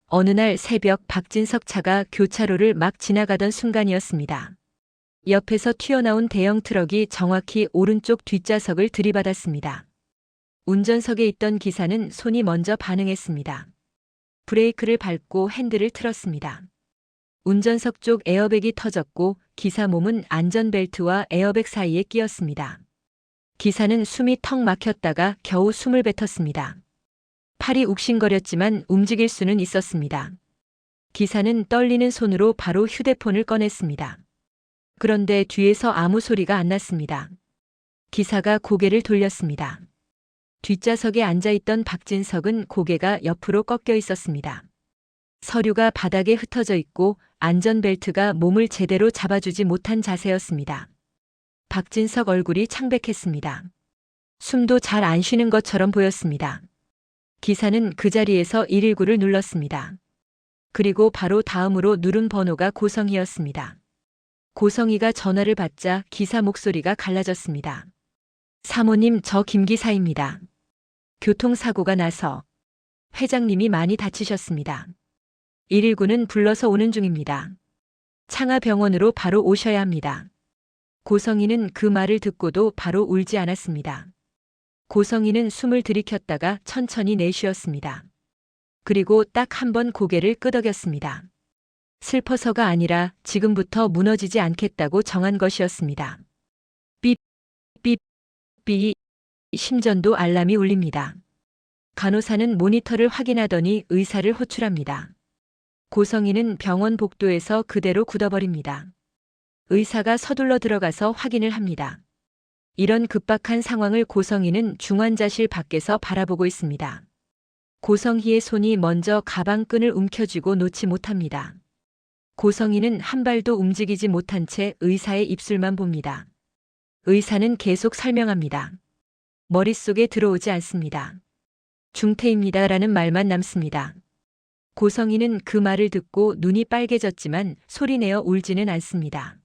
어느 날 새벽 박진석 차가 교차로를 막 지나가던 순간이었습니다. 옆에서 튀어나온 대형 트럭이 정확히 오른쪽 뒷좌석을 들이받았습니다. 운전석에 있던 기사는 손이 먼저 반응했습니다. 브레이크를 밟고 핸들을 틀었습니다. 운전석 쪽 에어백이 터졌고 기사 몸은 안전벨트와 에어백 사이에 끼었습니다. 기사는 숨이 턱 막혔다가 겨우 숨을 뱉었습니다. 팔이 욱신거렸지만 움직일 수는 있었습니다. 기사는 떨리는 손으로 바로 휴대폰을 꺼냈습니다. 그런데 뒤에서 아무 소리가 안 났습니다. 기사가 고개를 돌렸습니다. 뒷좌석에 앉아있던 박진석은 고개가 옆으로 꺾여 있었습니다. 서류가 바닥에 흩어져 있고 안전벨트가 몸을 제대로 잡아주지 못한 자세였습니다. 박진석 얼굴이 창백했습니다. 숨도 잘 안 쉬는 것처럼 보였습니다. 기사는 그 자리에서 119를 눌렀습니다. 그리고 바로 다음으로 누른 번호가 고성희였습니다. 고성희가 전화를 받자 기사 목소리가 갈라졌습니다. 사모님, 저 김기사입니다. 교통사고가 나서 회장님이 많이 다치셨습니다. 119는 불러서 오는 중입니다. 창하병원으로 바로 오셔야 합니다. 고성희는 그 말을 듣고도 바로 울지 않았습니다. 고성희는 숨을 들이켰다가 천천히 내쉬었습니다. 그리고 딱 한 번 고개를 끄덕였습니다. 슬퍼서가 아니라 지금부터 무너지지 않겠다고 정한 것이었습니다. 삐, 삐, 삐, 심전도 알람이 울립니다. 간호사는 모니터를 확인하더니 의사를 호출합니다. 고성희는 병원 복도에서 그대로 굳어버립니다. 의사가 서둘러 들어가서 확인을 합니다. 이런 급박한 상황을 고성희는 중환자실 밖에서 바라보고 있습니다. 고성희의 손이 먼저 가방끈을 움켜쥐고 놓지 못합니다. 고성희는 한 발도 움직이지 못한 채 의사의 입술만 봅니다. 의사는 계속 설명합니다. 머릿속에 들어오지 않습니다. 중태입니다라는 말만 남습니다. 고성희는 그 말을 듣고 눈이 빨개졌지만 소리내어 울지는 않습니다.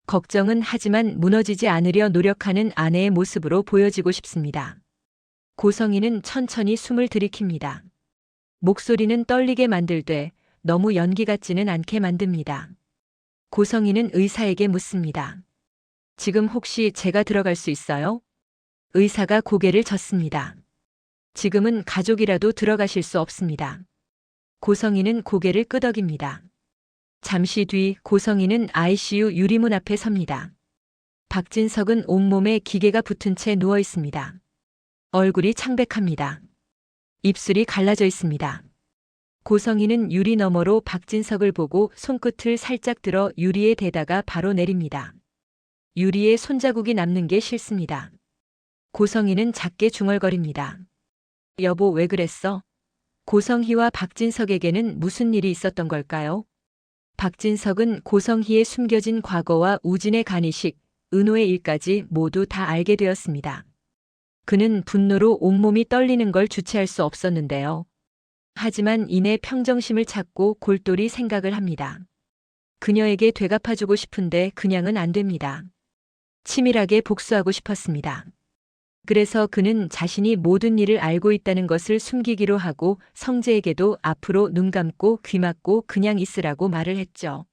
걱정은 하지만 무너지지 않으려 노력하는 아내의 모습으로 보여지고 싶습니다. 고성희는 천천히 숨을 들이킵니다. 목소리는 떨리게 만들되 너무 연기 같지는 않게 만듭니다. 고성희는 의사에게 묻습니다. 지금 혹시 제가 들어갈 수 있어요? 의사가 고개를 젓습니다. 지금은 가족이라도 들어가실 수 없습니다. 고성희는 고개를 끄덕입니다. 잠시 뒤 고성희는 ICU 유리문 앞에 섭니다. 박진석은 온몸에 기계가 붙은 채 누워 있습니다. 얼굴이 창백합니다. 입술이 갈라져 있습니다. 고성희는 유리 너머로 박진석을 보고 손끝을 살짝 들어 유리에 대다가 바로 내립니다. 유리에 손자국이 남는 게 싫습니다. 고성희는 작게 중얼거립니다. 여보, 왜 그랬어? 고성희와 박진석에게는 무슨 일이 있었던 걸까요? 박진석은 고성희의 숨겨진 과거와 우진의 간이식, 은호의 일까지 모두 다 알게 되었습니다. 그는 분노로 온몸이 떨리는 걸 주체할 수 없었는데요. 하지만 이내 평정심을 찾고 골똘히 생각을 합니다. 그녀에게 되갚아주고 싶은데 그냥은 안 됩니다. 치밀하게 복수하고 싶었습니다. 그래서 그는 자신이 모든 일을 알고 있다는 것을 숨기기로 하고 성재에게도 앞으로 눈 감고 귀 막고 그냥 있으라고 말을 했죠.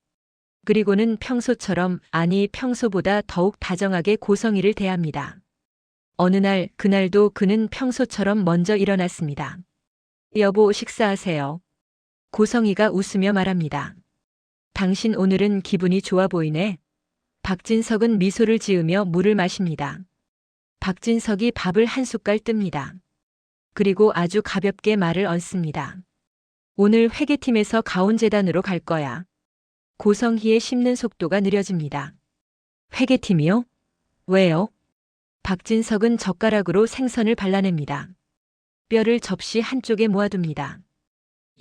그리고는 평소처럼, 아니 평소보다 더욱 다정하게 고성희를 대합니다. 어느 날, 그날도 그는 평소처럼 먼저 일어났습니다. 여보, 식사하세요. 고성희가 웃으며 말합니다. 당신 오늘은 기분이 좋아 보이네. 박진석은 미소를 지으며 물을 마십니다. 박진석이 밥을 한 숟갈 뜹니다. 그리고 아주 가볍게 말을 얹습니다. 오늘 회계팀에서 가온재단으로 갈 거야. 고성희의 씹는 속도가 느려집니다. 회계팀이요? 왜요? 박진석은 젓가락으로 생선을 발라냅니다. 뼈를 접시 한쪽에 모아둡니다.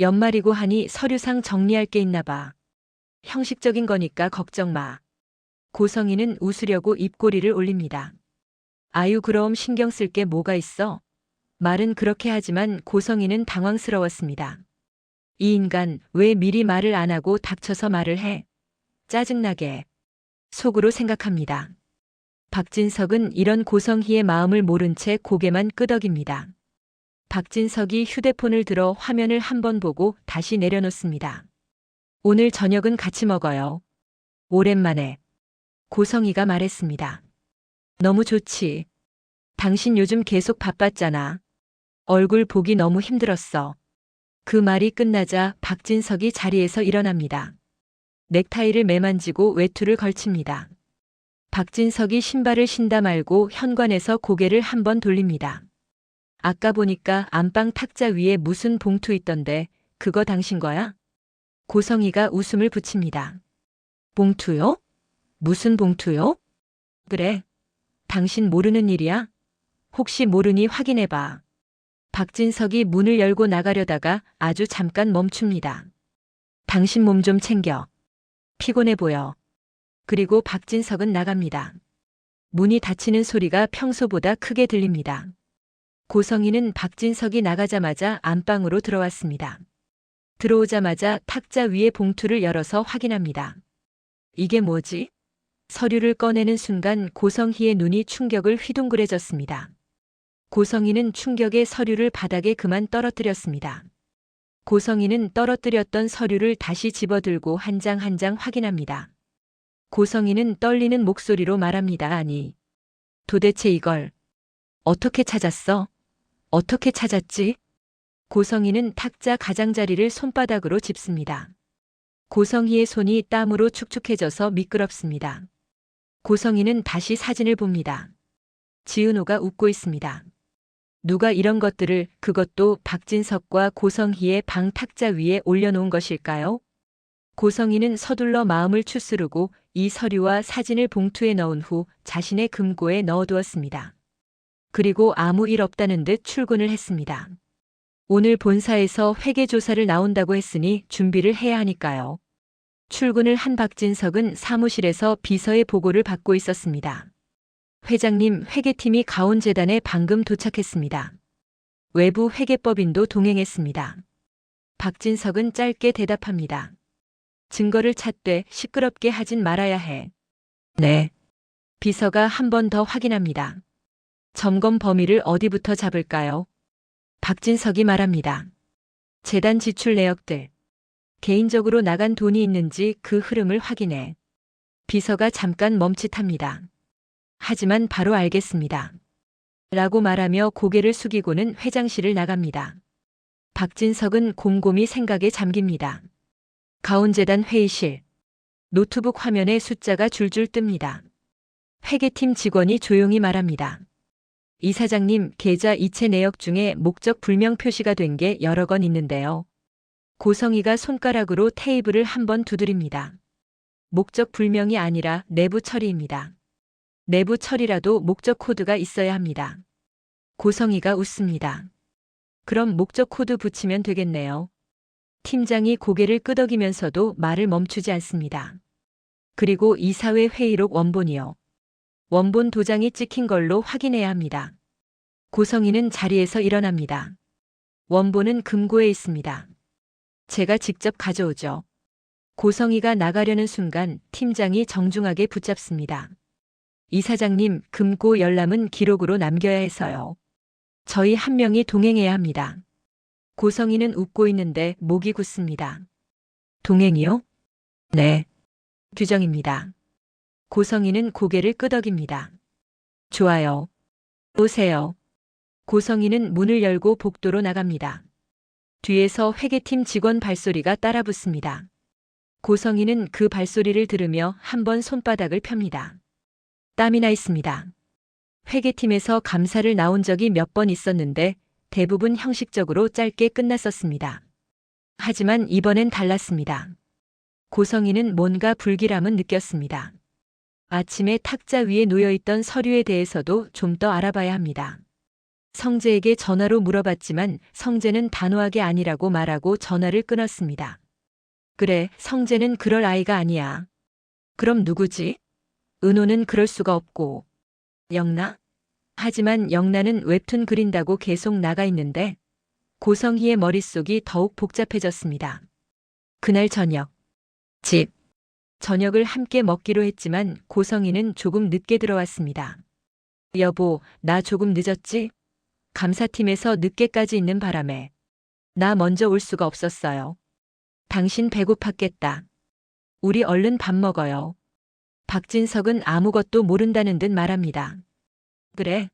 연말이고 하니 서류상 정리할 게 있나 봐. 형식적인 거니까 걱정 마. 고성희는 웃으려고 입꼬리를 올립니다. 아유, 그럼 신경 쓸 게 뭐가 있어? 말은 그렇게 하지만 고성희는 당황스러웠습니다. 이 인간 왜 미리 말을 안 하고 닥쳐서 말을 해? 짜증나게. 속으로 생각합니다. 박진석은 이런 고성희의 마음을 모른 채 고개만 끄덕입니다. 박진석이 휴대폰을 들어 화면을 한번 보고 다시 내려놓습니다. 오늘 저녁은 같이 먹어요. 오랜만에. 고성희가 말했습니다. 너무 좋지. 당신 요즘 계속 바빴잖아. 얼굴 보기 너무 힘들었어. 그 말이 끝나자 박진석이 자리에서 일어납니다. 넥타이를 매만지고 외투를 걸칩니다. 박진석이 신발을 신다 말고 현관에서 고개를 한번 돌립니다. 아까 보니까 안방 탁자 위에 무슨 봉투 있던데 그거 당신 거야? 고성희가 웃음을 붙입니다. 봉투요? 무슨 봉투요? 그래. 당신 모르는 일이야? 혹시 모르니 확인해봐. 박진석이 문을 열고 나가려다가 아주 잠깐 멈춥니다. 당신 몸 좀 챙겨. 피곤해 보여. 그리고 박진석은 나갑니다. 문이 닫히는 소리가 평소보다 크게 들립니다. 고성희는 박진석이 나가자마자 안방으로 들어왔습니다. 들어오자마자 탁자 위에 봉투를 열어서 확인합니다. 이게 뭐지? 서류를 꺼내는 순간 고성희의 눈이 충격을 휘둥그레졌습니다. 고성희는 충격에 서류를 바닥에 그만 떨어뜨렸습니다. 고성희는 떨어뜨렸던 서류를 다시 집어들고 한 장 한 장 확인합니다. 고성희는 떨리는 목소리로 말합니다. 아니, 도대체 이걸 어떻게 찾았어? 어떻게 찾았지? 고성희는 탁자 가장자리를 손바닥으로 짚습니다. 고성희의 손이 땀으로 축축해져서 미끄럽습니다. 고성희는 다시 사진을 봅니다. 지은호가 웃고 있습니다. 누가 이런 것들을, 그것도 박진석과 고성희의 방 탁자 위에 올려놓은 것일까요? 고성희는 서둘러 마음을 추스르고 이 서류와 사진을 봉투에 넣은 후 자신의 금고에 넣어두었습니다. 그리고 아무 일 없다는 듯 출근을 했습니다. 오늘 본사에서 회계조사를 나온다고 했으니 준비를 해야 하니까요. 출근을 한 박진석은 사무실에서 비서의 보고를 받고 있었습니다. 회장님, 회계팀이 가온재단에 방금 도착했습니다. 외부 회계법인도 동행했습니다. 박진석은 짧게 대답합니다. 증거를 찾되 시끄럽게 하진 말아야 해. 네. 비서가 한 번 더 확인합니다. 점검 범위를 어디부터 잡을까요? 박진석이 말합니다. 재단 지출 내역들. 개인적으로 나간 돈이 있는지 그 흐름을 확인해. 비서가 잠깐 멈칫합니다. 하지만 바로 알겠습니다. 라고 말하며 고개를 숙이고는 회장실을 나갑니다. 박진석은 곰곰이 생각에 잠깁니다. 가온재단 회의실. 노트북 화면에 숫자가 줄줄 뜹니다. 회계팀 직원이 조용히 말합니다. 이사장님, 계좌 이체 내역 중에 목적 불명 표시가 된 게 여러 건 있는데요. 고성희가 손가락으로 테이블을 한번 두드립니다. 목적 불명이 아니라 내부 처리입니다. 내부 처리라도 목적 코드가 있어야 합니다. 고성희가 웃습니다. 그럼 목적 코드 붙이면 되겠네요. 팀장이 고개를 끄덕이면서도 말을 멈추지 않습니다. 그리고 이사회 회의록 원본이요. 원본 도장이 찍힌 걸로 확인해야 합니다. 고성희는 자리에서 일어납니다. 원본은 금고에 있습니다. 제가 직접 가져오죠. 고성희가 나가려는 순간 팀장이 정중하게 붙잡습니다. 이사장님, 금고 열람은 기록으로 남겨야 해서요. 저희 한 명이 동행해야 합니다. 고성희는 웃고 있는데 목이 굳습니다. 동행이요? 네. 규정입니다. 고성희는 고개를 끄덕입니다. 좋아요. 오세요. 고성희는 문을 열고 복도로 나갑니다. 뒤에서 회계팀 직원 발소리가 따라붙습니다. 고성희는 그 발소리를 들으며 한번 손바닥을 펴니다. 땀이 나 있습니다. 회계팀에서 감사를 나온 적이 몇 번 있었는데 대부분 형식적으로 짧게 끝났었습니다. 하지만 이번엔 달랐습니다. 고성희는 뭔가 불길함은 느꼈습니다. 아침에 탁자 위에 놓여있던 서류에 대해서도 좀 더 알아봐야 합니다. 성재에게 전화로 물어봤지만 성재는 단호하게 아니라고 말하고 전화를 끊었습니다. 그래, 성재는 그럴 아이가 아니야. 그럼 누구지? 은호는 그럴 수가 없고. 영나? 하지만 영나는 웹툰 그린다고 계속 나가 있는데 고성희의 머릿속이 더욱 복잡해졌습니다. 그날 저녁. 집. 저녁을 함께 먹기로 했지만 고성희는 조금 늦게 들어왔습니다. 여보, 나 조금 늦었지? 감사팀에서 늦게까지 있는 바람에 나 먼저 올 수가 없었어요. 당신 배고팠겠다. 우리 얼른 밥 먹어요. 박진석은 아무것도 모른다는 듯 말합니다. 그래.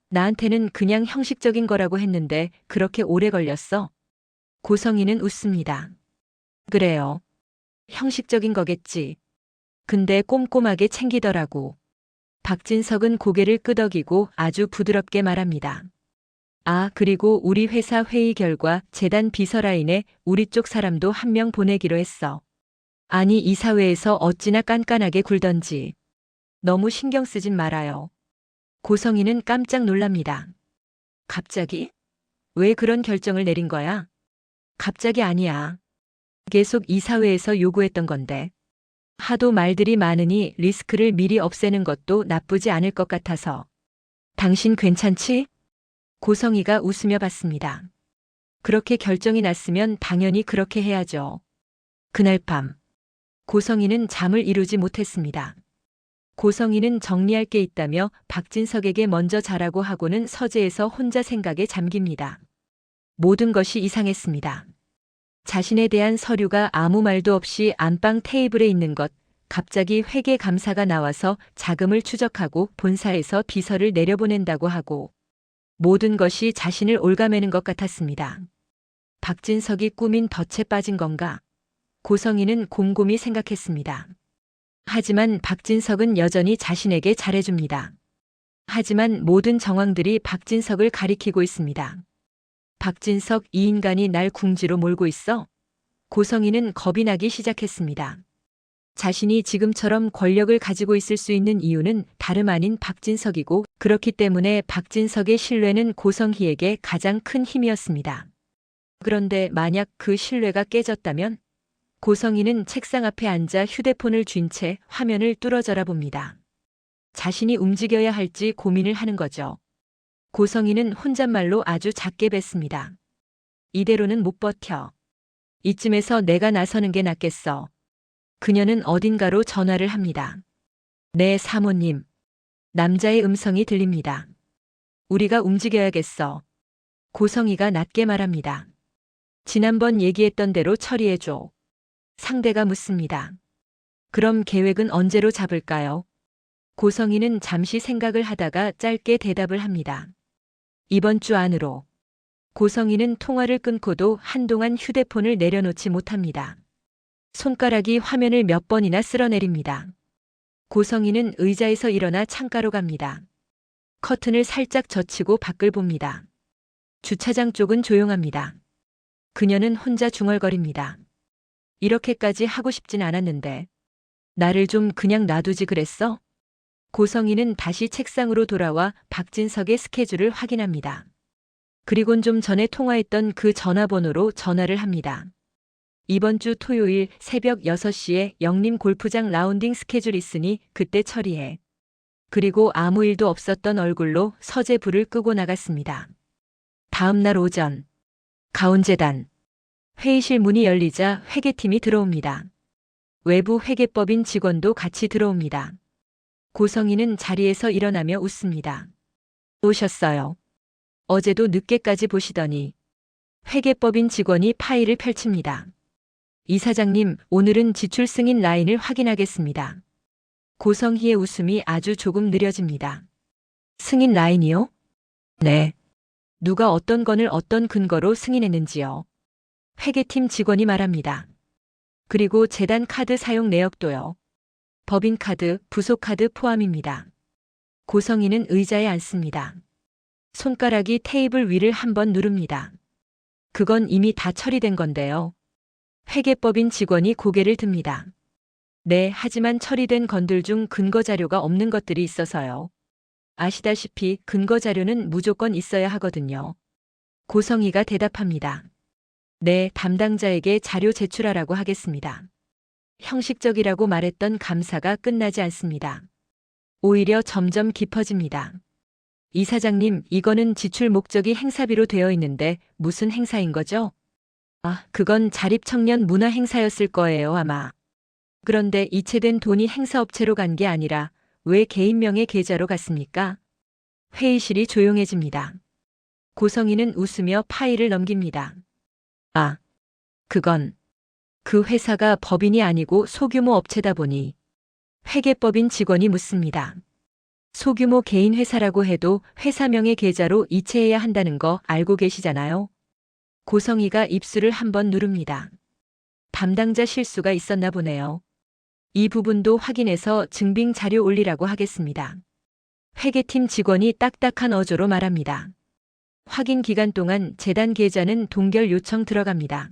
나한테는 그냥 형식적인 거라고 했는데 그렇게 오래 걸렸어? 고성이는 웃습니다. 그래요. 형식적인 거겠지. 근데 꼼꼼하게 챙기더라고. 박진석은 고개를 끄덕이고 아주 부드럽게 말합니다. 아, 그리고 우리 회사 회의 결과 재단 비서 라인에 우리 쪽 사람도 한 명 보내기로 했어. 아니, 이사회에서 어찌나 깐깐하게 굴던지. 너무 신경 쓰진 말아요. 고성이는 깜짝 놀랍니다. 갑자기? 왜 그런 결정을 내린 거야? 갑자기 아니야. 계속 이사회에서 요구했던 건데. 하도 말들이 많으니 리스크를 미리 없애는 것도 나쁘지 않을 것 같아서. 당신 괜찮지? 고성이가 웃으며 받습니다. 그렇게 결정이 났으면 당연히 그렇게 해야죠. 그날 밤, 고성이는 잠을 이루지 못했습니다. 고성이는 정리할 게 있다며 박진석에게 먼저 자라고 하고는 서재에서 혼자 생각에 잠깁니다. 모든 것이 이상했습니다. 자신에 대한 서류가 아무 말도 없이 안방 테이블에 있는 것, 갑자기 회계 감사가 나와서 자금을 추적하고 본사에서 비서를 내려보낸다고 하고, 모든 것이 자신을 올가매는 것 같았습니다. 박진석이 꾸민 덫에 빠진 건가? 고성이는 곰곰이 생각했습니다. 하지만 박진석은 여전히 자신에게 잘해줍니다. 하지만 모든 정황들이 박진석을 가리키고 있습니다. 박진석, 이 인간이 날 궁지로 몰고 있어? 고성이는 겁이 나기 시작했습니다. 자신이 지금처럼 권력을 가지고 있을 수 있는 이유는 다름 아닌 박진석이고, 그렇기 때문에 박진석의 신뢰는 고성희에게 가장 큰 힘이었습니다. 그런데 만약 그 신뢰가 깨졌다면? 고성희는 책상 앞에 앉아 휴대폰을 쥔 채 화면을 뚫어져라 봅니다. 자신이 움직여야 할지 고민을 하는 거죠. 고성희는 혼잣말로 아주 작게 뱉습니다. 이대로는 못 버텨. 이쯤에서 내가 나서는 게 낫겠어. 그녀는 어딘가로 전화를 합니다. 네, 사모님. 남자의 음성이 들립니다. 우리가 움직여야겠어. 고성희가 낮게 말합니다. 지난번 얘기했던 대로 처리해줘. 상대가 묻습니다. 그럼 계획은 언제로 잡을까요? 고성희는 잠시 생각을 하다가 짧게 대답을 합니다. 이번 주 안으로. 고성희는 통화를 끊고도 한동안 휴대폰을 내려놓지 못합니다. 손가락이 화면을 몇 번이나 쓸어내립니다. 고성희는 의자에서 일어나 창가로 갑니다. 커튼을 살짝 젖히고 밖을 봅니다. 주차장 쪽은 조용합니다. 그녀는 혼자 중얼거립니다. 이렇게까지 하고 싶진 않았는데. 나를 좀 그냥 놔두지 그랬어? 고성희는 다시 책상으로 돌아와 박진석의 스케줄을 확인합니다. 그리곤 좀 전에 통화했던 그 전화번호로 전화를 합니다. 이번 주 토요일 새벽 6시에 영림 골프장 라운딩 스케줄 있으니 그때 처리해. 그리고 아무 일도 없었던 얼굴로 서재 불을 끄고 나갔습니다. 다음 날 오전, 가온재단. 회의실 문이 열리자 회계팀이 들어옵니다. 외부 회계법인 직원도 같이 들어옵니다. 고성희는 자리에서 일어나며 웃습니다. 오셨어요. 어제도 늦게까지 보시더니. 회계법인 직원이 파일을 펼칩니다. 이사장님, 오늘은 지출 승인 라인을 확인하겠습니다. 고성희의 웃음이 아주 조금 느려집니다. 승인 라인이요? 네. 누가 어떤 건을 어떤 근거로 승인했는지요. 회계팀 직원이 말합니다. 그리고 재단 카드 사용 내역도요. 법인카드, 부속카드 포함입니다. 고성희는 의자에 앉습니다. 손가락이 테이블 위를 한번 누릅니다. 그건 이미 다 처리된 건데요. 회계법인 직원이 고개를 듭니다. 네, 하지만 처리된 건들 중 근거 자료가 없는 것들이 있어서요. 아시다시피 근거 자료는 무조건 있어야 하거든요. 고성희가 대답합니다. 네, 담당자에게 자료 제출하라고 하겠습니다. 형식적이라고 말했던 감사가 끝나지 않습니다. 오히려 점점 깊어집니다. 이사장님, 이거는 지출 목적이 행사비로 되어 있는데 무슨 행사인 거죠? 아, 그건 자립청년 문화 행사였을 거예요, 아마. 그런데 이체된 돈이 행사업체로 간 게 아니라 왜 개인명의 계좌로 갔습니까? 회의실이 조용해집니다. 고성희는 웃으며 파일을 넘깁니다. 아, 그건 그 회사가 법인이 아니고 소규모 업체다 보니 회계법인 직원이 묻습니다. 소규모 개인 회사라고 해도 회사명의 계좌로 이체해야 한다는 거 알고 계시잖아요. 고성희가 입술을 한번 누릅니다. 담당자 실수가 있었나 보네요. 이 부분도 확인해서 증빙 자료 올리라고 하겠습니다. 회계팀 직원이 딱딱한 어조로 말합니다. 확인 기간 동안 재단 계좌는 동결 요청 들어갑니다.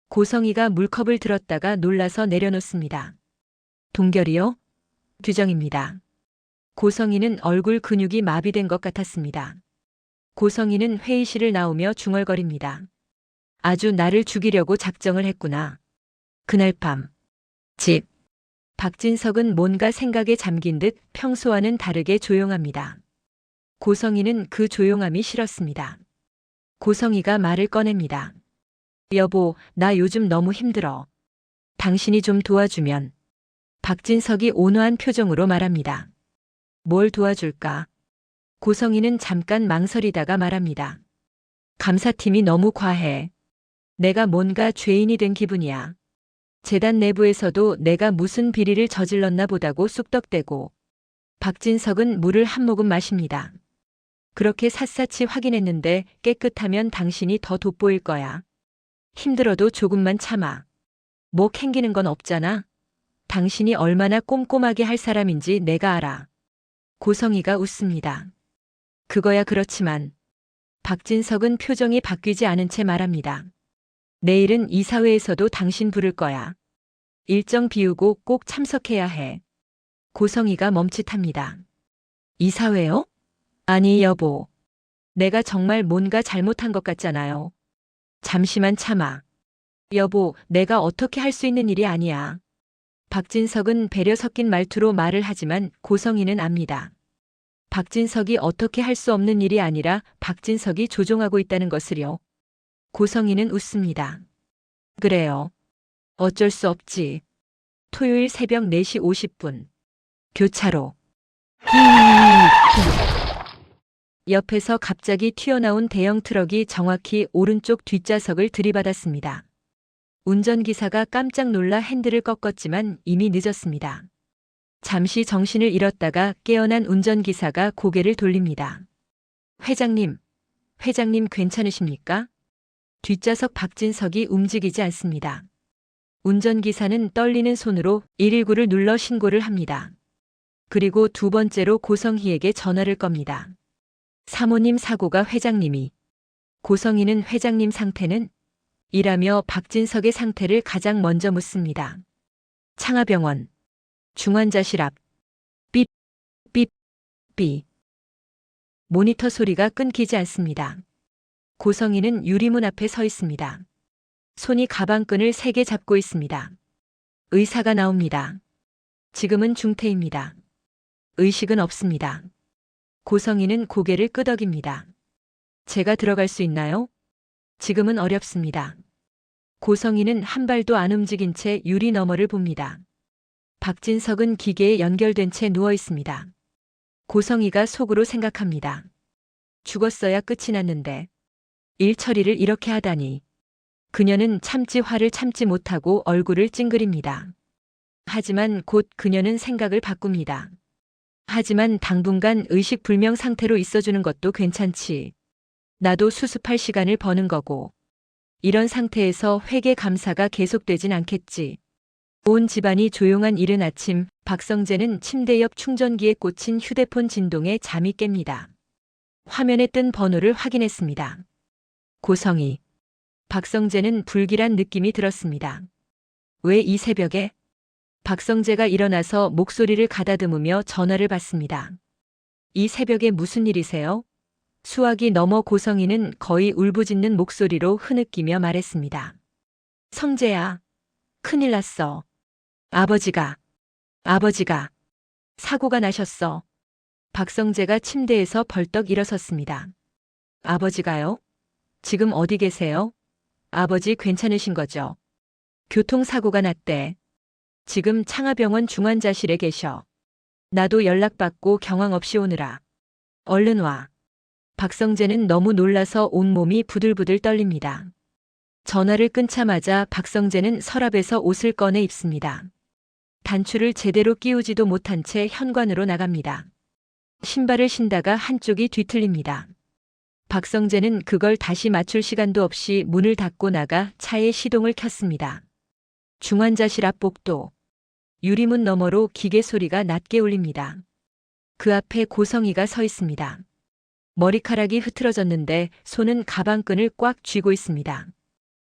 고성희가 물컵을 들었다가 놀라서 내려놓습니다. 동결이요? 규정입니다. 고성희는 얼굴 근육이 마비된 것 같았습니다. 고성희는 회의실을 나오며 중얼거립니다. 아주 나를 죽이려고 작정을 했구나. 그날 밤 집. 박진석은 뭔가 생각에 잠긴 듯 평소와는 다르게 조용합니다. 고성희는 그 조용함이 싫었습니다. 고성희가 말을 꺼냅니다. 여보, 나 요즘 너무 힘들어. 당신이 좀 도와주면. 박진석이 온화한 표정으로 말합니다. 뭘 도와줄까? 고성희는 잠깐 망설이다가 말합니다. 감사팀이 너무 과해. 내가 뭔가 죄인이 된 기분이야. 재단 내부에서도 내가 무슨 비리를 저질렀나 보다고 쑥덕대고. 박진석은 물을 한 모금 마십니다. 그렇게 샅샅이 확인했는데 깨끗하면 당신이 더 돋보일 거야. 힘들어도 조금만 참아. 뭐 캥기는 건 없잖아. 당신이 얼마나 꼼꼼하게 할 사람인지 내가 알아. 고성희가 웃습니다. 그거야 그렇지만. 박진석은 표정이 바뀌지 않은 채 말합니다. 내일은 이사회에서도 당신 부를 거야. 일정 비우고 꼭 참석해야 해. 고성희가 멈칫합니다. 이사회요? 아니 여보. 내가 정말 뭔가 잘못한 것 같잖아요. 잠시만 참아. 여보, 내가 어떻게 할 수 있는 일이 아니야. 박진석은 배려 섞인 말투로 말을 하지만 고성희는 압니다. 박진석이 어떻게 할 수 없는 일이 아니라 박진석이 조종하고 있다는 것을요. 고성희는 웃습니다. 그래요. 어쩔 수 없지. 토요일 새벽 4시 50분. 교차로. 옆에서 갑자기 튀어나온 대형 트럭이 정확히 오른쪽 뒷좌석을 들이받았습니다. 운전기사가 깜짝 놀라 핸들을 꺾었지만 이미 늦었습니다. 잠시 정신을 잃었다가 깨어난 운전기사가 고개를 돌립니다. 회장님 괜찮으십니까? 뒷좌석 박진석이 움직이지 않습니다. 운전기사는 떨리는 손으로 119를 눌러 신고를 합니다. 그리고 두 번째로 고성희에게 전화를 겁니다. 사모님 사고가 회장님이. 고성희는 회장님 상태는? 이라며 박진석의 상태를 가장 먼저 묻습니다. 창하병원. 중환자실 앞. 삐, 삐, 삐. 모니터 소리가 끊기지 않습니다. 고성희는 유리문 앞에 서 있습니다. 손이 가방끈을 3개 잡고 있습니다. 의사가 나옵니다. 지금은 중태입니다. 의식은 없습니다. 고성희는 고개를 끄덕입니다. 제가 들어갈 수 있나요? 지금은 어렵습니다. 고성희는 한 발도 안 움직인 채 유리 너머를 봅니다. 박진석은 기계에 연결된 채 누워 있습니다. 고성희가 속으로 생각합니다. 죽었어야 끝이 났는데 일 처리를 이렇게 하다니. 그녀는 화를 참지 못하고 얼굴을 찡그립니다. 하지만 곧 그녀는 생각을 바꿉니다. 하지만 당분간 의식불명 상태로 있어주는 것도 괜찮지. 나도 수습할 시간을 버는 거고. 이런 상태에서 회계 감사가 계속되진 않겠지. 온 집안이 조용한 이른 아침, 박성재는 침대 옆 충전기에 꽂힌 휴대폰 진동에 잠이 깹니다. 화면에 뜬 번호를 확인했습니다. 고성희. 박성재는 불길한 느낌이 들었습니다. 왜 이 새벽에? 박성재가 일어나서 목소리를 가다듬으며 전화를 받습니다. 이 새벽에 무슨 일이세요? 수화기 넘어 고성희는 거의 울부짖는 목소리로 흐느끼며 말했습니다. 성재야, 큰일 났어. 아버지가 사고가 나셨어. 박성재가 침대에서 벌떡 일어섰습니다. 아버지가요? 지금 어디 계세요? 아버지 괜찮으신 거죠? 교통사고가 났대. 지금 창하병원 중환자실에 계셔. 나도 연락받고 경황 없이 오느라. 얼른 와. 박성재는 너무 놀라서 온몸이 부들부들 떨립니다. 전화를 끊자마자 박성재는 서랍에서 옷을 꺼내 입습니다. 단추를 제대로 끼우지도 못한 채 현관으로 나갑니다. 신발을 신다가 한쪽이 뒤틀립니다. 박성재는 그걸 다시 맞출 시간도 없이 문을 닫고 나가 차에 시동을 켰습니다. 중환자실 앞 복도. 유리문 너머로 기계 소리가 낮게 울립니다. 그 앞에 고성이가 서 있습니다. 머리카락이 흐트러졌는데 손은 가방끈을 꽉 쥐고 있습니다.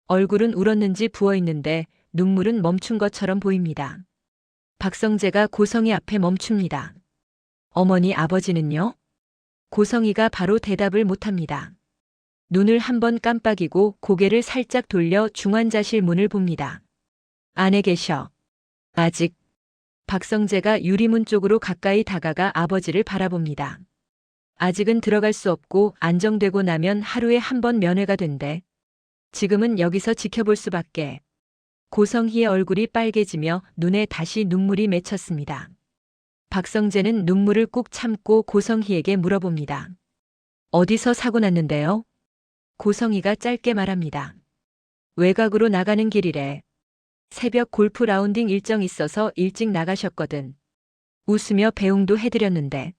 얼굴은 울었는지 부어 있는데 눈물은 멈춘 것처럼 보입니다. 박성재가 고성이 앞에 멈춥니다. 어머니, 아버지는요? 고성이가 바로 대답을 못합니다. 눈을 한번 깜빡이고 고개를 살짝 돌려 중환자실 문을 봅니다. 안에 계셔. 아직. 박성재가 유리문 쪽으로 가까이 다가가 아버지를 바라봅니다. 아직은 들어갈 수 없고 안정되고 나면 하루에 한 번 면회가 된대. 지금은 여기서 지켜볼 수밖에. 고성희의 얼굴이 빨개지며 눈에 다시 눈물이 맺혔습니다. 박성재는 눈물을 꾹 참고 고성희에게 물어봅니다. 어디서 사고 났는데요? 고성희가 짧게 말합니다. 외곽으로 나가는 길이래. 새벽 골프 라운딩 일정 있어서 일찍 나가셨거든. 웃으며 배웅도 해드렸는데.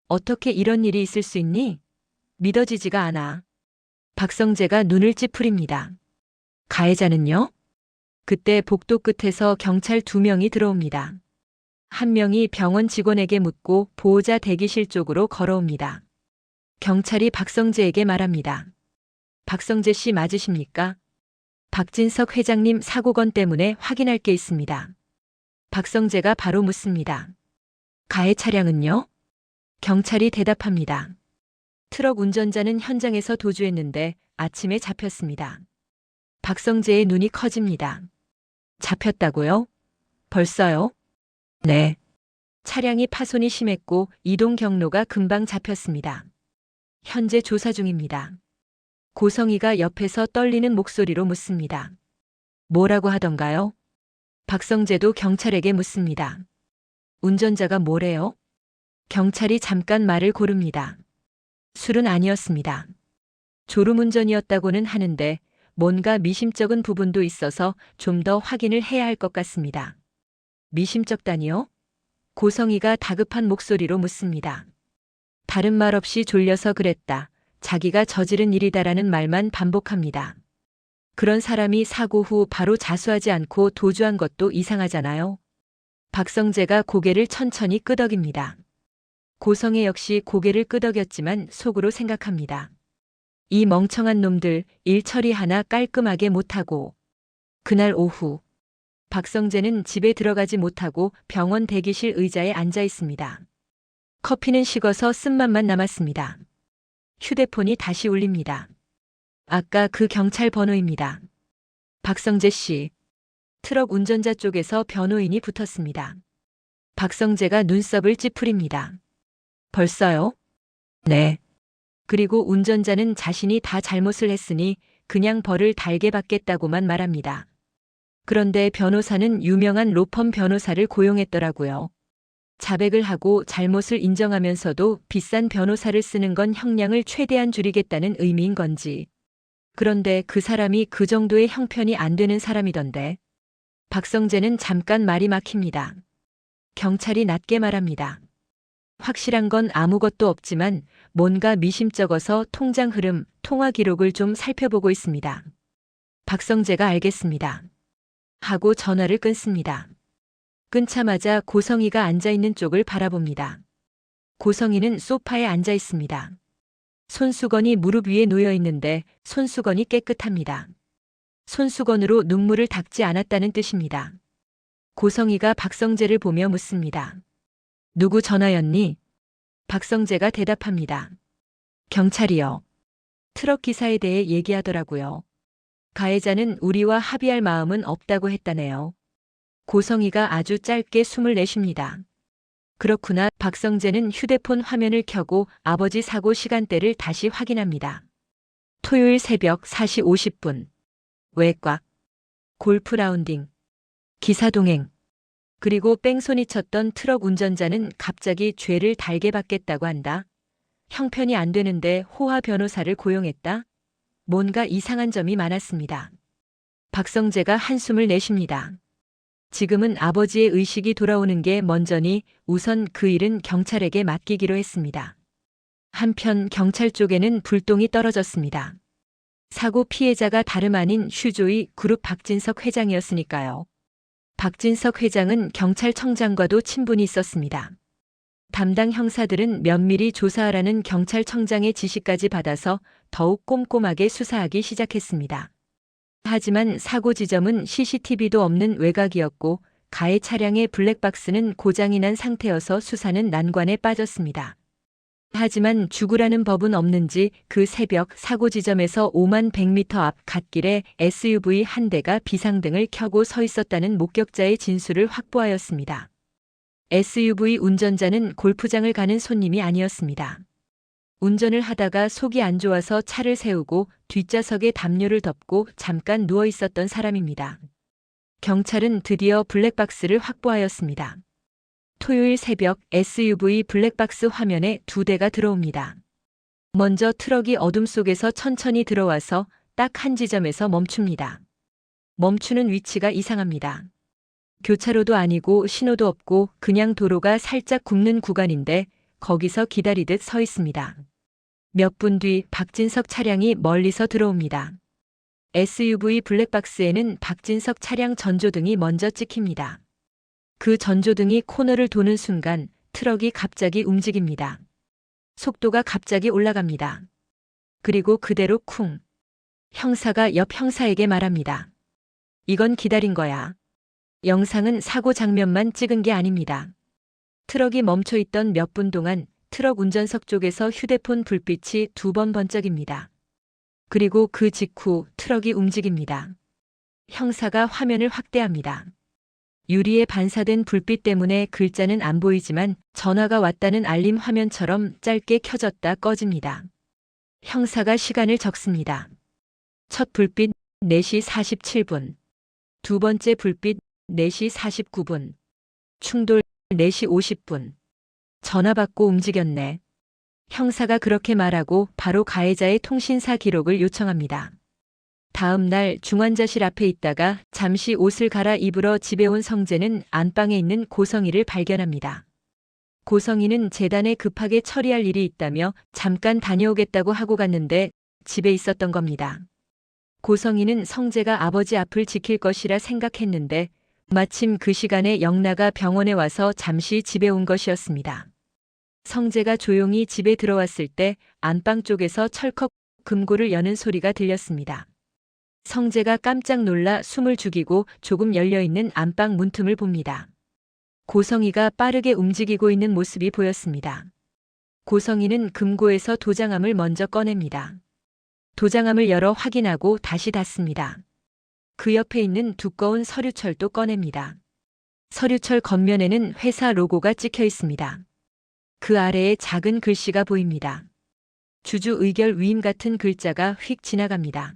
어떻게 이런 일이 있을 수 있니? 믿어지지가 않아. 박성재가 눈을 찌푸립니다. 가해자는요? 그때 복도 끝에서 경찰 2명이 들어옵니다. 한 명이 병원 직원에게 묻고 보호자 대기실 쪽으로 걸어옵니다. 경찰이 박성재에게 말합니다. 박성재 씨 맞으십니까? 박진석 회장님 사고건 때문에 확인할 게 있습니다. 박성재가 바로 묻습니다. 가해 차량은요? 경찰이 대답합니다. 트럭 운전자는 현장에서 도주했는데 아침에 잡혔습니다. 박성재의 눈이 커집니다. 잡혔다고요? 벌써요? 네. 차량이 파손이 심했고 이동 경로가 금방 잡혔습니다. 현재 조사 중입니다. 고성희가 옆에서 떨리는 목소리로 묻습니다. 뭐라고 하던가요? 박성재도 경찰에게 묻습니다. 운전자가 뭐래요? 경찰이 잠깐 말을 고릅니다. 술은 아니었습니다. 졸음운전이었다고는 하는데 뭔가 미심쩍은 부분도 있어서 좀 더 확인을 해야 할 것 같습니다. 미심쩍다니요? 고성희가 다급한 목소리로 묻습니다. 다른 말 없이 졸려서 그랬다. 자기가 저지른 일이다라는 말만 반복합니다. 그런 사람이 사고 후 바로 자수하지 않고 도주한 것도 이상하잖아요. 박성재가 고개를 천천히 끄덕입니다. 고성희 역시 고개를 끄덕였지만 속으로 생각합니다. 이 멍청한 놈들 일 처리 하나 깔끔하게 못하고. 그날 오후 박성재는 집에 들어가지 못하고 병원 대기실 의자에 앉아 있습니다. 커피는 식어서 쓴맛만 남았습니다. 휴대폰이 다시 울립니다. 아까 그 경찰 번호입니다. 박성재 씨. 트럭 운전자 쪽에서 변호인이 붙었습니다. 박성재가 눈썹을 찌푸립니다. 벌써요? 네. 그리고 운전자는 자신이 다 잘못을 했으니 그냥 벌을 달게 받겠다고만 말합니다. 그런데 변호사는 유명한 로펌 변호사를 고용했더라고요. 자백을 하고 잘못을 인정하면서도 비싼 변호사를 쓰는 건 형량을 최대한 줄이겠다는 의미인 건지. 그런데 그 사람이 그 정도의 형편이 안 되는 사람이던데. 박성재는 잠깐 말이 막힙니다. 경찰이 낮게 말합니다. 확실한 건 아무것도 없지만 뭔가 미심쩍어서 통장 흐름, 통화 기록을 좀 살펴보고 있습니다. 박성재가 알겠습니다. 하고 전화를 끊습니다. 끊자마자 고성희가 앉아있는 쪽을 바라봅니다. 고성희는 소파에 앉아 있습니다. 손수건이 무릎 위에 놓여 있는데 손수건이 깨끗합니다. 손수건으로 눈물을 닦지 않았다는 뜻입니다. 고성희가 박성재를 보며 묻습니다. 누구 전화였니? 박성재가 대답합니다. 경찰이요. 트럭 기사에 대해 얘기하더라고요. 가해자는 우리와 합의할 마음은 없다고 했다네요. 고성희가 아주 짧게 숨을 내쉽니다. 그렇구나. 박성재는 휴대폰 화면을 켜고 아버지 사고 시간대를 다시 확인합니다. 토요일 새벽 4시 50분. 외곽. 골프 라운딩. 기사 동행. 그리고 뺑소니 쳤던 트럭 운전자는 갑자기 죄를 달게 받겠다고 한다. 형편이 안 되는데 호화 변호사를 고용했다? 뭔가 이상한 점이 많았습니다. 박성재가 한숨을 내쉽니다. 지금은 아버지의 의식이 돌아오는 게 먼저니 우선 그 일은 경찰에게 맡기기로 했습니다. 한편 경찰 쪽에는 불똥이 떨어졌습니다. 사고 피해자가 다름 아닌 슈조이 그룹 박진석 회장이었으니까요. 박진석 회장은 경찰청장과도 친분이 있었습니다. 담당 형사들은 면밀히 조사하라는 경찰청장의 지시까지 받아서 더욱 꼼꼼하게 수사하기 시작했습니다. 하지만 사고 지점은 CCTV도 없는 외곽이었고 가해 차량의 블랙박스는 고장이 난 상태여서 수사는 난관에 빠졌습니다. 하지만 죽으라는 법은 없는지 그 새벽 사고 지점에서 5만 100m 앞 갓길에 SUV 한 대가 비상등을 켜고 서 있었다는 목격자의 진술을 확보하였습니다. SUV 운전자는 골프장을 가는 손님이 아니었습니다. 운전을 하다가 속이 안 좋아서 차를 세우고 뒷좌석에 담요를 덮고 잠깐 누워 있었던 사람입니다. 경찰은 드디어 블랙박스를 확보하였습니다. 토요일 새벽 SUV 블랙박스 화면에 두 대가 들어옵니다. 먼저 트럭이 어둠 속에서 천천히 들어와서 딱 한 지점에서 멈춥니다. 멈추는 위치가 이상합니다. 교차로도 아니고 신호도 없고 그냥 도로가 살짝 굽는 구간인데 거기서 기다리듯 서 있습니다. 몇 분 뒤 박진석 차량이 멀리서 들어옵니다. SUV 블랙박스에는 박진석 차량 전조등이 먼저 찍힙니다. 그 전조등이 코너를 도는 순간 트럭이 갑자기 움직입니다. 속도가 갑자기 올라갑니다. 그리고 그대로 쿵. 형사가 옆 형사에게 말합니다. 이건 기다린 거야. 영상은 사고 장면만 찍은 게 아닙니다. 트럭이 멈춰 있던 몇 분 동안 트럭 운전석 쪽에서 휴대폰 불빛이 2번 번쩍입니다. 그리고 그 직후 트럭이 움직입니다. 형사가 화면을 확대합니다. 유리에 반사된 불빛 때문에 글자는 안 보이지만 전화가 왔다는 알림 화면처럼 짧게 켜졌다 꺼집니다. 형사가 시간을 적습니다. 첫 불빛 4시 47분. 두 번째 불빛 4시 49분. 충돌 4시 50분. 전화 받고 움직였네. 형사가 그렇게 말하고 바로 가해자의 통신사 기록을 요청합니다. 다음 날 중환자실 앞에 있다가 잠시 옷을 갈아입으러 집에 온 성재는 안방에 있는 고성희를 발견합니다. 고성희는 재단에 급하게 처리할 일이 있다며 잠깐 다녀오겠다고 하고 갔는데 집에 있었던 겁니다. 고성희는 성재가 아버지 앞을 지킬 것이라 생각했는데 마침 그 시간에 영나가 병원에 와서 잠시 집에 온 것이었습니다. 성재가 조용히 집에 들어왔을 때 안방 쪽에서 철컥 금고를 여는 소리가 들렸습니다. 성재가 깜짝 놀라 숨을 죽이고 조금 열려있는 안방 문틈을 봅니다. 고성희가 빠르게 움직이고 있는 모습이 보였습니다. 고성희는 금고에서 도장함을 먼저 꺼냅니다. 도장함을 열어 확인하고 다시 닫습니다. 그 옆에 있는 두꺼운 서류철도 꺼냅니다. 서류철 겉면에는 회사 로고가 찍혀 있습니다. 그 아래에 작은 글씨가 보입니다. 주주 의결 위임 같은 글자가 휙 지나갑니다.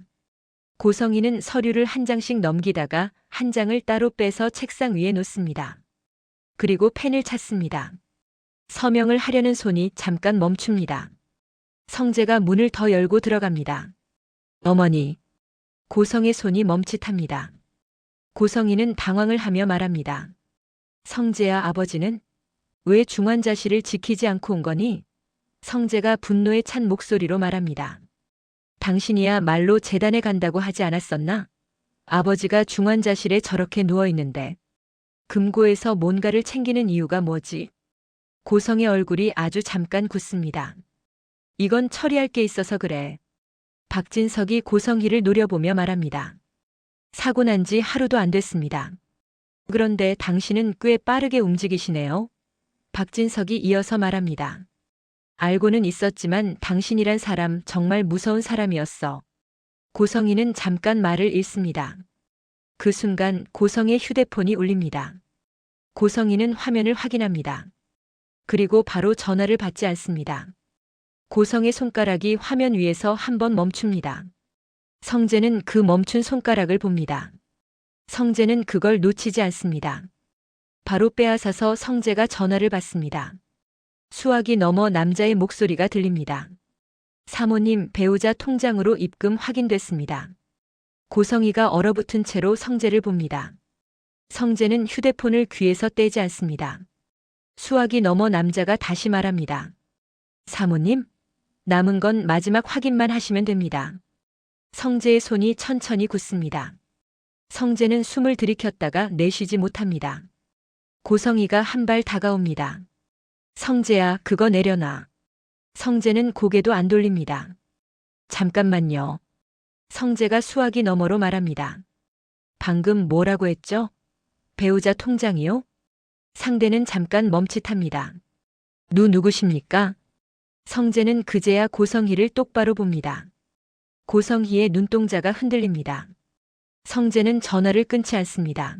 고성희는 서류를 한 장씩 넘기다가 한 장을 따로 빼서 책상 위에 놓습니다. 그리고 펜을 찾습니다. 서명을 하려는 손이 잠깐 멈춥니다. 성재가 문을 더 열고 들어갑니다. 어머니. 고성의 손이 멈칫합니다. 고성희는 당황을 하며 말합니다. 성재야, 아버지는 왜 중환자실을 지키지 않고 온 거니? 성재가 분노에 찬 목소리로 말합니다. 당신이야 말로 재단에 간다고 하지 않았었나? 아버지가 중환자실에 저렇게 누워있는데 금고에서 뭔가를 챙기는 이유가 뭐지? 고성의 얼굴이 아주 잠깐 굳습니다. 이건 처리할 게 있어서 그래. 박진석이 고성희를 노려보며 말합니다. 사고 난 지 하루도 안 됐습니다. 그런데 당신은 꽤 빠르게 움직이시네요. 박진석이 이어서 말합니다. 알고는 있었지만 당신이란 사람 정말 무서운 사람이었어. 고성희는 잠깐 말을 잃습니다. 그 순간 고성의 휴대폰이 울립니다. 고성희는 화면을 확인합니다. 그리고 바로 전화를 받지 않습니다. 고성의 손가락이 화면 위에서 한번 멈춥니다. 성재는 그 멈춘 손가락을 봅니다. 성재는 그걸 놓치지 않습니다. 바로 빼앗아서 성재가 전화를 받습니다. 수화기 너머 남자의 목소리가 들립니다. 사모님, 배우자 통장으로 입금 확인됐습니다. 고성희가 얼어붙은 채로 성재를 봅니다. 성재는 휴대폰을 귀에서 떼지 않습니다. 수화기 너머 남자가 다시 말합니다. 사모님, 남은 건 마지막 확인만 하시면 됩니다. 성재의 손이 천천히 굳습니다. 성재는 숨을 들이켰다가 내쉬지 못합니다. 고성희가 한 발 다가옵니다. 성재야, 그거 내려놔. 성재는 고개도 안 돌립니다. 잠깐만요. 성재가 수화기 너머로 말합니다. 방금 뭐라고 했죠? 배우자 통장이요? 상대는 잠깐 멈칫합니다. 누구십니까? 성재는 그제야 고성희를 똑바로 봅니다. 고성희의 눈동자가 흔들립니다. 성재는 전화를 끊지 않습니다.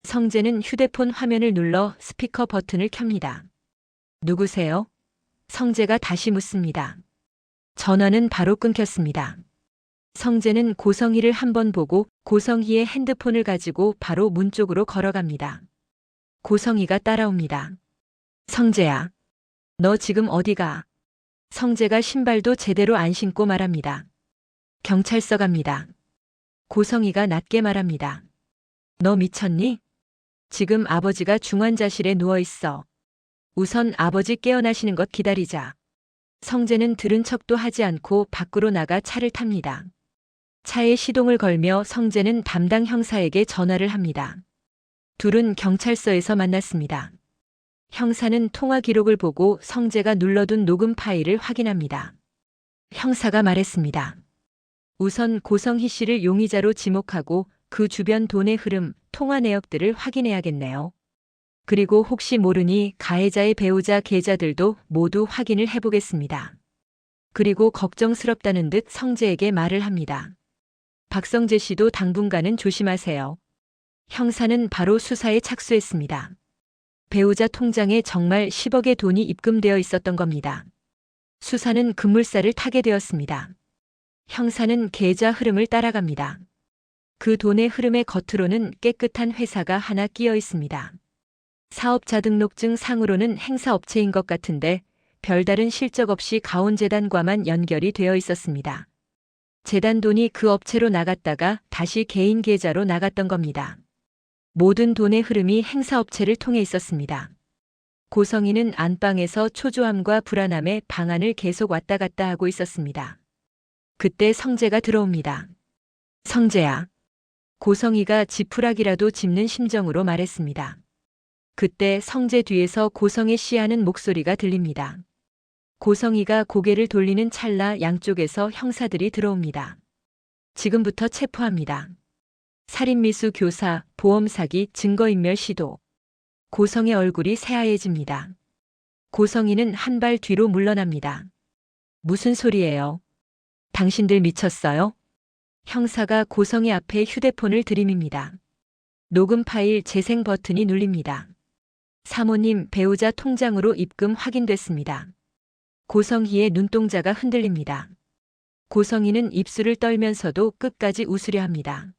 성재는 휴대폰 화면을 눌러 스피커 버튼을 켭니다. 누구세요? 성재가 다시 묻습니다. 전화는 바로 끊겼습니다. 성재는 고성희를 한번 보고 고성희의 핸드폰을 가지고 바로 문 쪽으로 걸어갑니다. 고성희가 따라옵니다. 성재야, 너 지금 어디가? 성재가 신발도 제대로 안 신고 말합니다. 경찰서 갑니다. 고성희가 낮게 말합니다. 너 미쳤니? 지금 아버지가 중환자실에 누워있어. 우선 아버지 깨어나시는 것 기다리자. 성재는 들은 척도 하지 않고 밖으로 나가 차를 탑니다. 차에 시동을 걸며 성재는 담당 형사에게 전화를 합니다. 둘은 경찰서에서 만났습니다. 형사는 통화 기록을 보고 성재가 눌러둔 녹음 파일을 확인합니다. 형사가 말했습니다. 우선 고성희 씨를 용의자로 지목하고 그 주변 돈의 흐름, 통화 내역들을 확인해야겠네요. 그리고 혹시 모르니 가해자의 배우자 계좌들도 모두 확인을 해보겠습니다. 그리고 걱정스럽다는 듯 성재에게 말을 합니다. 박성재 씨도 당분간은 조심하세요. 형사는 바로 수사에 착수했습니다. 배우자 통장에 정말 10억의 돈이 입금되어 있었던 겁니다. 수사는 급물살을 타게 되었습니다. 형사는 계좌 흐름을 따라갑니다. 그 돈의 흐름의 겉으로는 깨끗한 회사가 하나 끼어 있습니다. 사업자 등록증 상으로는 행사업체인 것 같은데 별다른 실적 없이 가온재단과만 연결이 되어 있었습니다. 재단 돈이 그 업체로 나갔다가 다시 개인 계좌로 나갔던 겁니다. 모든 돈의 흐름이 행사업체를 통해 있었습니다. 고성희는 안방에서 초조함과 불안함에 방안을 계속 왔다 갔다 하고 있었습니다. 그때 성재가 들어옵니다. 성재야. 고성희가 지푸라기라도 짚는 심정으로 말했습니다. 그때 성재 뒤에서 고성의 씨하는 목소리가 들립니다. 고성희가 고개를 돌리는 찰나 양쪽에서 형사들이 들어옵니다. 지금부터 체포합니다. 살인미수 교사, 보험사기, 증거인멸 시도. 고성의 얼굴이 새하얘집니다. 고성희는 한 발 뒤로 물러납니다. 무슨 소리예요? 당신들 미쳤어요? 형사가 고성희 앞에 휴대폰을 들이밉니다. 녹음 파일 재생 버튼이 눌립니다. 사모님, 배우자 통장으로 입금 확인됐습니다. 고성희의 눈동자가 흔들립니다. 고성희는 입술을 떨면서도 끝까지 웃으려 합니다.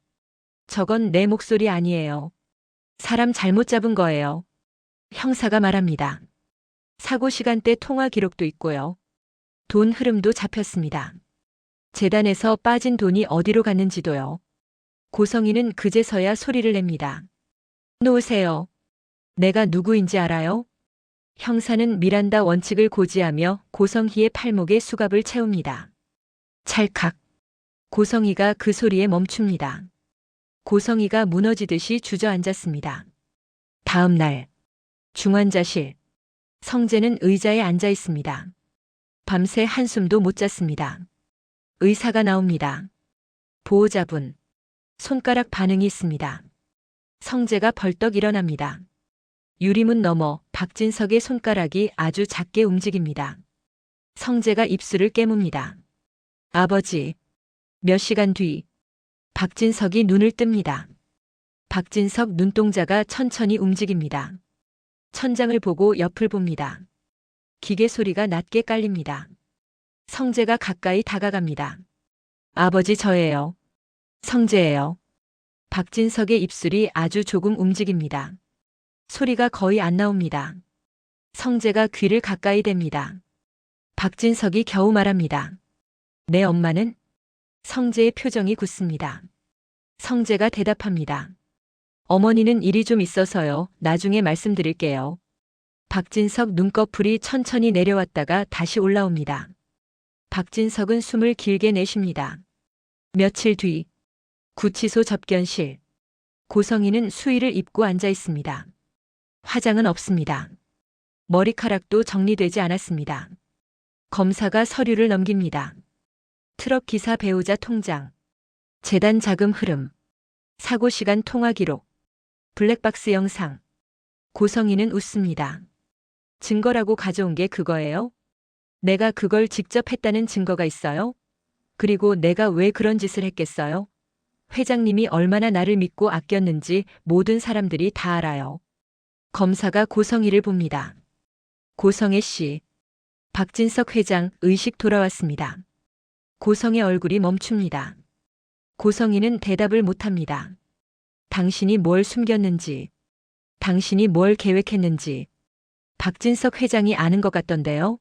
저건 내 목소리 아니에요. 사람 잘못 잡은 거예요. 형사가 말합니다. 사고 시간대 통화 기록도 있고요. 돈 흐름도 잡혔습니다. 재단에서 빠진 돈이 어디로 갔는지도요. 고성희는 그제서야 소리를 냅니다. 놓으세요. 내가 누구인지 알아요? 형사는 미란다 원칙을 고지하며 고성희의 팔목에 수갑을 채웁니다. 찰칵. 고성희가 그 소리에 멈춥니다. 고성희가 무너지듯이 주저앉았습니다. 다음 날 중환자실. 성재는 의자에 앉아 있습니다. 밤새 한숨도 못 잤습니다. 의사가 나옵니다. 보호자분. 손가락 반응이 있습니다. 성재가 벌떡 일어납니다. 유리문 너머 박진석의 손가락이 아주 작게 움직입니다. 성재가 입술을 깨뭅니다. 아버지. 몇 시간 뒤. 박진석이 눈을 뜹니다. 박진석 눈동자가 천천히 움직입니다. 천장을 보고 옆을 봅니다. 기계 소리가 낮게 깔립니다. 성재가 가까이 다가갑니다. 아버지 저예요. 성재예요. 박진석의 입술이 아주 조금 움직입니다. 소리가 거의 안 나옵니다. 성재가 귀를 가까이 댑니다. 박진석이 겨우 말합니다. 내 엄마는? 성재의 표정이 굳습니다. 성재가 대답합니다. 어머니는 일이 좀 있어서요. 나중에 말씀드릴게요. 박진석 눈꺼풀이 천천히 내려왔다가 다시 올라옵니다. 박진석은 숨을 길게 내쉽니다. 며칠 뒤 구치소 접견실. 고성희는 수의를 입고 앉아 있습니다. 화장은 없습니다. 머리카락도 정리되지 않았습니다. 검사가 서류를 넘깁니다. 트럭 기사 배우자 통장, 재단 자금 흐름, 사고 시간 통화 기록, 블랙박스 영상. 고성희는 웃습니다. 증거라고 가져온 게 그거예요? 내가 그걸 직접 했다는 증거가 있어요? 그리고 내가 왜 그런 짓을 했겠어요? 회장님이 얼마나 나를 믿고 아꼈는지 모든 사람들이 다 알아요. 검사가 고성희를 봅니다. 고성애 씨. 박진석 회장 의식 돌아왔습니다. 고성의 얼굴이 멈춥니다. 고성희는 대답을 못합니다. 당신이 뭘 숨겼는지, 당신이 뭘 계획했는지 박진석 회장이 아는 것 같던데요.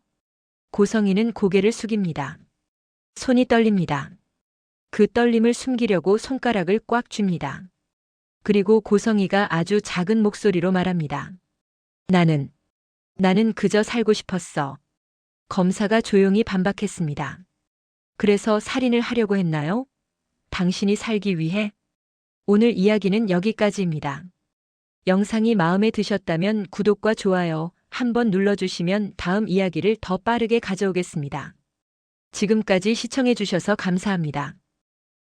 고성희는 고개를 숙입니다. 손이 떨립니다. 그 떨림을 숨기려고 손가락을 꽉 쥡니다. 그리고 고성희가 아주 작은 목소리로 말합니다. 나는 그저 살고 싶었어. 검사가 조용히 반박했습니다. 그래서 살인을 하려고 했나요? 당신이 살기 위해? 오늘 이야기는 여기까지입니다. 영상이 마음에 드셨다면 구독과 좋아요 한번 눌러주시면 다음 이야기를 더 빠르게 가져오겠습니다. 지금까지 시청해주셔서 감사합니다.